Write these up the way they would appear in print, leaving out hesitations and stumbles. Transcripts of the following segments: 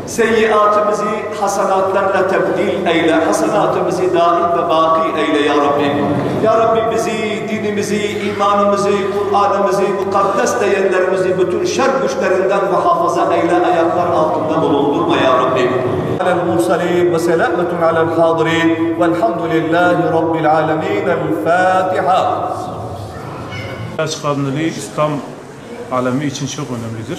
Seyyiatımızı hasanatlarla tebdil eyle, hasanatımızı daim ve baki eyle ya Rabbi. Ya Rabbi bizi, dinimizi, imanımızı, Kur'an'ımızı, mukaddes değerlerimizi bütün şer güçlerinden muhafaza eyle, ayaklar altında bulundurma ya Rabbi. Alel-Mursalin ve selametun alel-Hadirin velhamdülillahi Rabbil alemin. El-Fatiha. Miraç Kandili İslam alemi için çok önemlidir.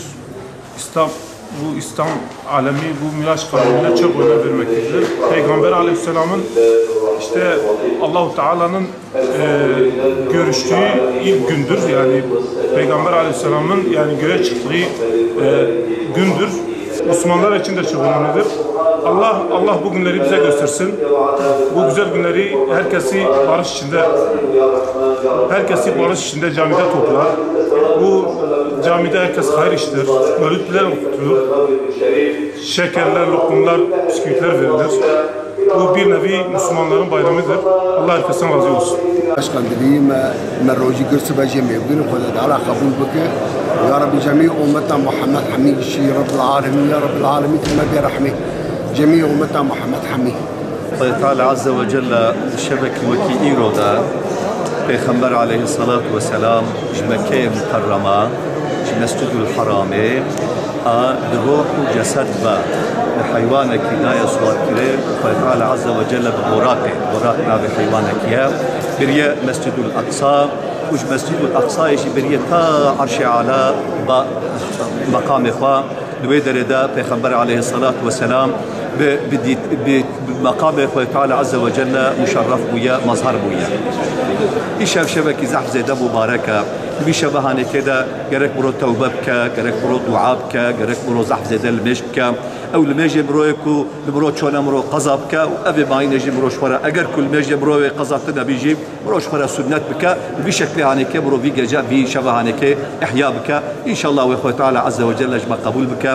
İslam alemi bu Miraç Kandili'ne çok önem vermektedir. Peygamber Aleyhisselam'ın işte Allah-u Teala'nın görüştüğü ilk gündür. Yani Peygamber Aleyhisselam'ın yani göğe çıktığı gündür. Müslümanlar için de çok önemlidir. Allah bu günleri bize göstersin. Bu güzel günleri herkesi barış içinde camide toplar. Bu camide herkes hayır işler. Mevlütler okutulur. Şekerler, lokumlar, bisküvitler verilir. Bu bir nevi Müslümanların bayramıdır. Allah herkesten razı olsun. Kandili merroji gırsı ve cemiye bunu koydu. Allah kabul beke. Ya Rabbi cemi ümmeten Muhammed Hamid şi Rabbil alemin ya Rabbil alemin kema bi rahmi. Cemi ümmeten Muhammed Hamid. Allah Teala azze ve celle şebek veki İro'da Peygamber aleyhissalatu vesselam Mekke-i Mukarrama Mescid-ül Harami بروح وجسد بحيوانك لا يصور كريم فقال عز وجل براقنا بحيوانك يا بريا مسجد الأقصى وش مسجد الأقصى يشي بريا تا عرش على مقام إخوة دويدر دا پیغمبر عليه الصلاة والسلام بمقام خوي تعالى عز وجل مشرف بويا مظهر بويا إيشاف شبكي زحف زيدا مباركة بشبهاني كده جرك برو توبة بك جرك برو دعاء بك جرك برو زحف زيدا المشي بك أو الميجي برويكو برو شونا مرو قضا بك وأبي ما ينجي برو شفرة أجر كل ميجي بروي قضا تنا بيجي برو شفرة سنة بك بشكل هاني كبرو بيجا بشبهاني إحياء بك إن شاء الله وإخوة تعالى عز وجل جمع قبول بك.